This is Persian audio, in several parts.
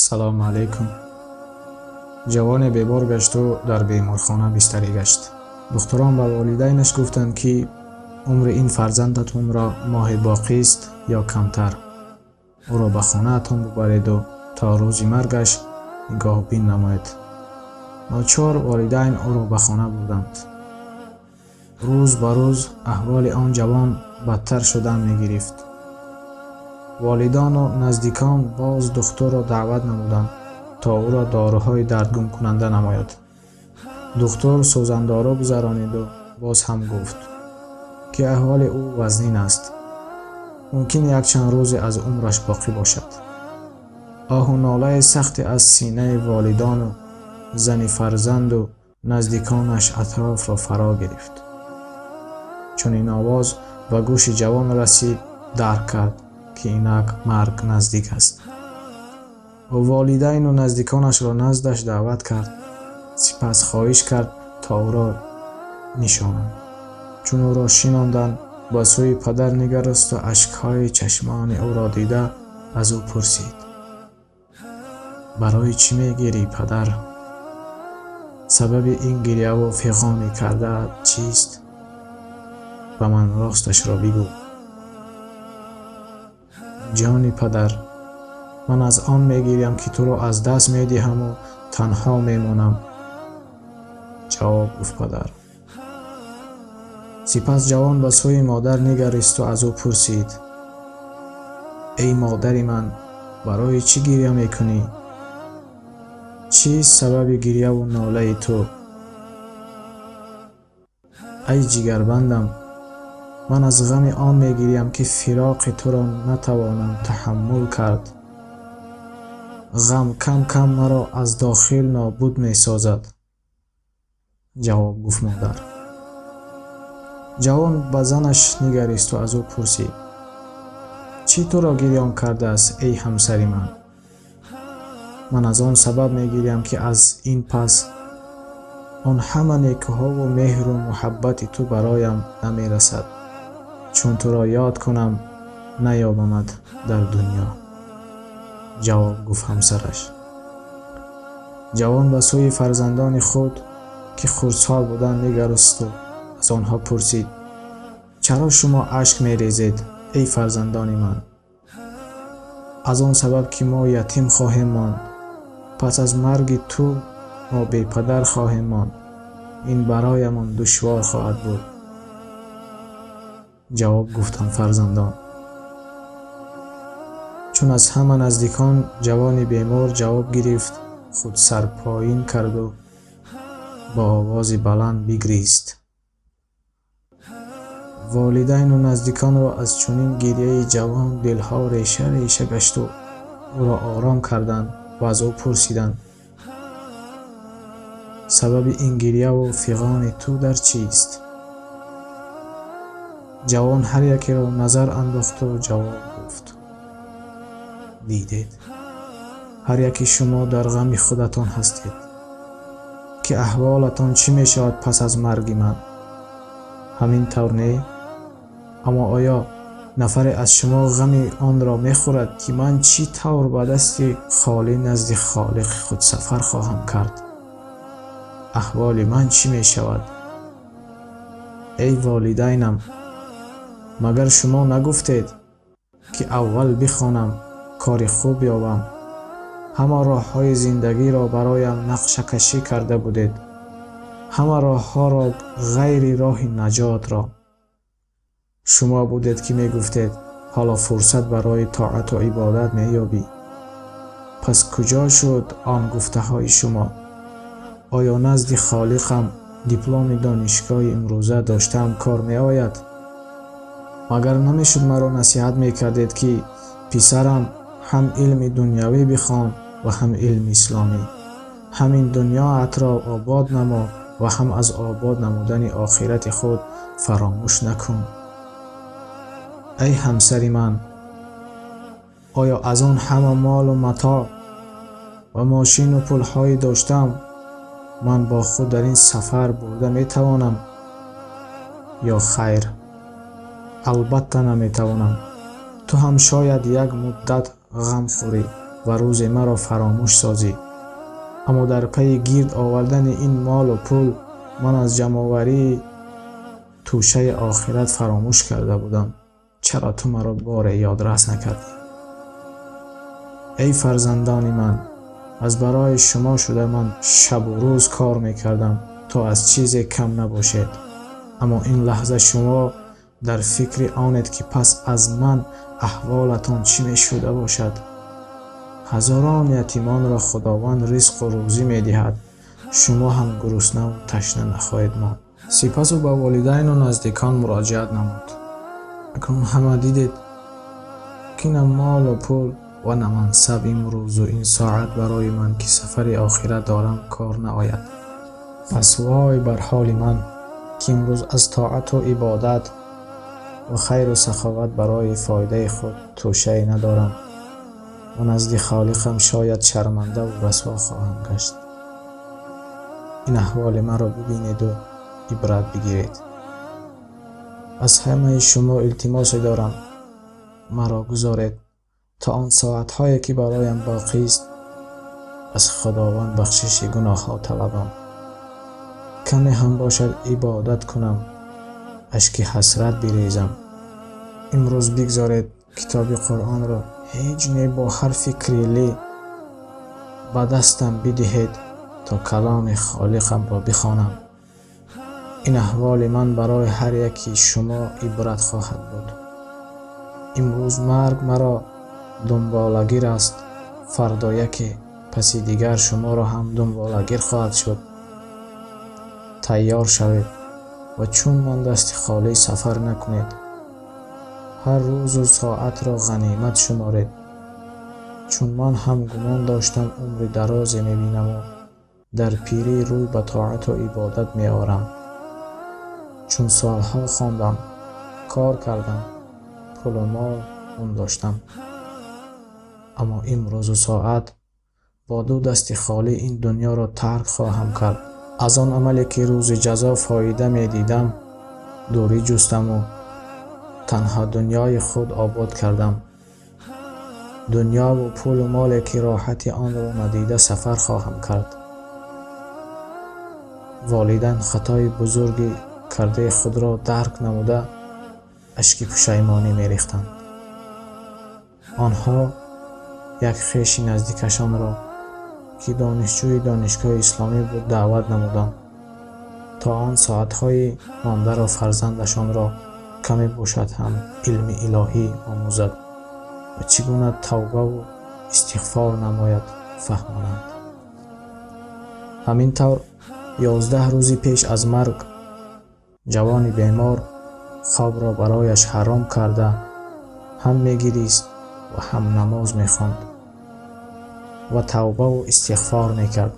салом алайкум. ҷавоне бемор гашту дар беморхона бистарӣ гашт. духтурон ба волидайнаш гуфтанд ки умри ин фарзандатонро моҳе боқист ё камтар. ӯро ба хонаатон бубареду то рӯзи маргаш нигоҳубин намоед. ночор волидайн ӯро ба хона бурданд. рӯз ба рӯз аҳволи он ҷавон бадтар шудан мегирифт. волидону наздикон боз духтурро даъват намуданд то ӯро доруҳои дардгумкунанда намояд. духтур сӯзандору гузарониду боз ҳам гуфт ки аҳволи ӯ вазнин аст. мумкин якчанд рӯзе аз умраш боқӣ бошад. оҳу нолаи сахте аз синаи волидону зани фарзанду наздиконаш атрофро фаро гирифт. чунин овоз ба гӯши ҷавон расид, дарк кард ки инак марг наздик аст. ӯ волидайну наздиконашро наздаш даъват кард, сипас хоҳиш кард то ӯро нишонанд. чун ӯро шинонданд, ба сӯи падар нигаристу ашкҳои чашмони ӯро дида аз ӯ пурсид: барои чӣ мегирӣ, падар? сабаби ин гирьяву фиғони кардаат чист? ба ман росташро бигӯ. ҷони падар, ман аз он мегирям ки туро аз даст медиҳаму танҳо мемонам, ҷавоб гуфт падар. сипас ҷавон ба сӯи модар нигаристу аз ӯ пурсид: эй модари ман, барои чӣ гирья мекунӣ? чист сабаби гирьяву нолаи ту? ай ҷигарбандам, ман аз ғами он мегирям ки фироқи туро натавонам таҳаммул кард. ғам кам кам маро аз дохил нобуд месозад, ҷавоб гуфт модар. ҷавон ба занаш нигаристу аз ӯ пурсид: чӣ туро гирён кардааст, эй ҳамсари ман? ман аз он сабаб мегирям ки аз ин пас он ҳама некуҳову меҳру муҳаббати ту бароям намерасад, чун туро ёд кунам наёбамад дар дунё, ҷавоб гуфт ҳамсараш. ҷавон ба сӯи фарзандони худ ки хурдсол буданд нигаристу аз онҳо пурсид: чаро шумо ашк мерезед, эй фарзандони ман? аз он сабаб ки мо ятим хоҳем монд. пас аз марги ту мо бепадар хоҳем монд. ин бароямон душвор хоҳад буд, ҷавоб гуфтанд фарзандон. чун аз ҳама наздикон ҷавони бемор ҷавоб гирифт, худ сар поин карду бо овози баланд бигрист. волидайну наздиконро аз чунин гирьяи ҷавон дилҳо реша реша гашту ӯро ором карданд ва аз ӯ пурсиданд: сабаби ин гирьяву фиғони ту дар чист? ҷавон ҳар якеро назар андохту ҷавоб гуфт: дидед, ҳар яки шумо дар ғами худатон ҳастед ки аҳволатон чӣ мешавад пас аз марги ман. ҳамин тавр не? аммо оё нафаре аз шумо ғами онро мехӯрад ки ман чӣ тавр ба дасти холӣ назди холиқи худ сафар хоҳам кард? аҳволи ман чӣ мешавад? эй волидайнам, магар шумо нагуфтед ки аввал бихонам, кори хуб ёбам? ҳама роҳҳои зиндагиро бароям нақшакашӣ карда будед, ҳама роҳҳоро ғайри роҳи наҷотро. шумо будед ки мегуфтед ҳоло фурсат барои тоату ибодат меёбӣ. пас куҷо шуд он гуфтаҳои шумо? оё назди холиқам дипломи донишгоҳи имрӯза доштаам кор меояд? магар намешуд маро насиҳат мекардед ки писарам, ҳам илми дунявӣ бихон ва ҳам илми исломӣ. ҳамин дунёатро обод намо ва ҳам аз обод намудани охирати худ фаромӯш накун. ای همسری من، آیا از آن همه مال و متاع و ماشین و پول‌هایی داشتم من با خود در این سفر برده میتوانم یا خیر؟ البته نمیتوانم. تو هم شاید یک مدت غم خوری و و روز مرا فراموش سازی. اما در پی گرد آوردن این مال و پول من از جمع‌آوری توشه آخرت فراموش کرده بودم. چرا تو مرا بار یادرس نکردی؟ ای فرزندان من، از برای شما شده من شب و روز کار میکردم تا از چیزی کم نباشید. اما این لحظه شما در فکر آنید که پس از من احوالتان چی می شده باشد. هزاران یتیمان را خداوند رزق و روزی می دهد، شما هم گرسنه و تشنه نخواهید ماند. سپس او به والدین و نزدیکان مراجعت نمود. اکنون همه دیدید که نه مال و پول و نه منصب امروز و این ساعت برای من که سفر آخرت دارم کار نآید. پس وای بر حال من که امروز از طاعت و عبادت و خیر و سخاوت برای فایده خود توشه‌ای ندارم و نزد خالقم شاید شرمنده و رسوا خواهم گشت. این احوال مرا ببینید و عبرت بگیرید. از همه شما التماس دارم مرا گذارید تا آن ساعت‌هایی که برایم باقی است از خداوند بخشش گناه‌ها طلبم. کمی هم باشد عبادت کنم، اشک حسرت بریزم. امروز بگذارید کتاب قرآن را هیچ نه با حرف کریلی به دستم بدهید تا کلام خالقم را بخوانم. این احوال من برای هر یکی شما عبرت خواهد بود. امروز مرگ مرا دنبالگیر است، فردا یکی، پس دیگر شما را هم دنبالگیر خواهد شد. تیار شوید و چون من دست خالی سفر نکنید. هر روز و ساعت را غنیمت شمارید، چون من هم گمان داشتم عمر درازی می‌بینم و در پیری روی به طاعت و عبادت می‌آورم. چون سالها خواندم، کار کردم، پول و مال داشتم، اما امروز و ساعت با دو دست خالی این دنیا را ترک خواهم کرد. از آن عملی که روز جزا فایده می دیدم دوری جستم و تنها دنیای خود آباد کردم. دنیا و پول و مالی که راحت آن را ندیده سفر خواهم کرد. والدین خطای بزرگی کرده خود را درک نموده اشک پشیمانی می ریختند. آنها یک خویش نزدیکشان را که دانشجوی دانشگاه اسلامی بود دعوت نمودند تا آن ساعتهای مانده را فرزندشان را کمی باشد هم علم الهی آموزد و چگونه توبه و استغفار نماید فهمانند. همین طور 11 روز پیش از مرگ جوانی بیمار خواب را برایش حرام کرده هم می‌گریست و هم نماز می‌خواند و توبه و استغفار می‌کرد.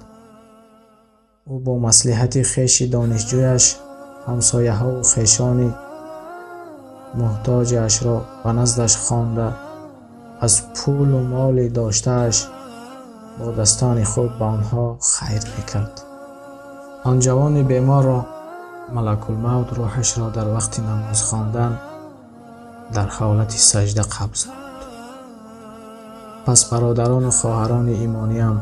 او با مصلحت خویش دانشجویش همسایه‌ها و خویشان محتاجش را به نزدش خوانده از پول و مال داشته‌اش با دستان خود به آنها خیر می‌کرد. آن جوان بیمار را ملک الموت روحش را در وقت نماز خواندن در حالت سجده قبض نمود. پس برادران و خواهران ایمانیم،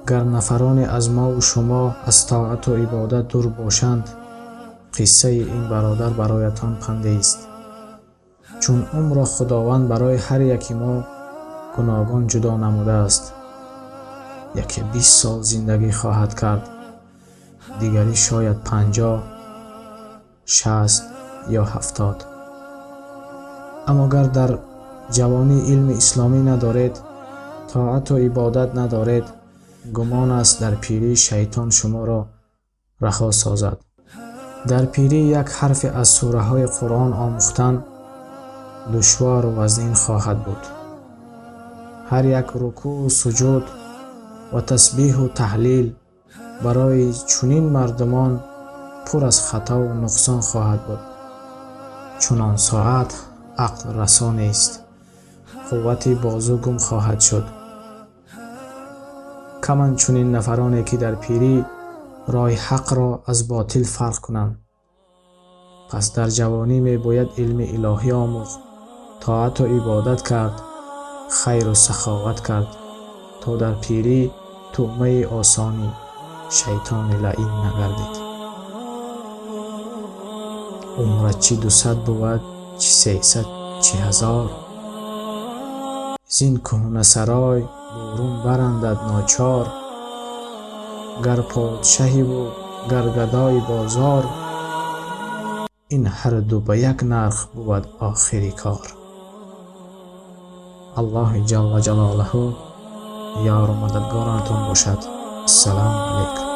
گر نفران از ما و شما از طاعت و عبادت دور باشند، قصه این برادر برایتان پنده است. چون عمر را خداوند برای هر یکی ما گوناگون جدا نموده است. یکی 20 سال زندگی خواهد کرد، دیگری شاید 50، 60 یا 70. اما گر در جوانی علم اسلامی ندارید، طاعت و عبادت ندارید، گمان است در پیری شیطان شما را رها سازد. در پیری یک حرف از سوره های قرآن آموختن دشوار و وزین خواهد بود. هر یک رکوع و سجود و تسبیح و تهلیل برای چنین مردمان پر از خطا و نقصان خواهد بود. چنان ساعت عقل رسا نیست، قوت بازو گم خواهد شد. کمان چنین نفرانی که در پیری راه حق را از باطل فرق کنند. پس در جوانی می باید علم الهی آموخت، طاعت و عبادت کرد، خیر و سخاوت کرد تا در پیری طعمه آسانی شیطان لعین نگردید. عمرت چی 200 بود، چی 300، چی 1000، زین کهنه سرای برون برندت ناچار. گر پادشهی و گر گدای بازار، این هر دو به یک نرخ بود آخری کار. الله جل جلاله یار و مددگارتان باشد. السلام علیکم.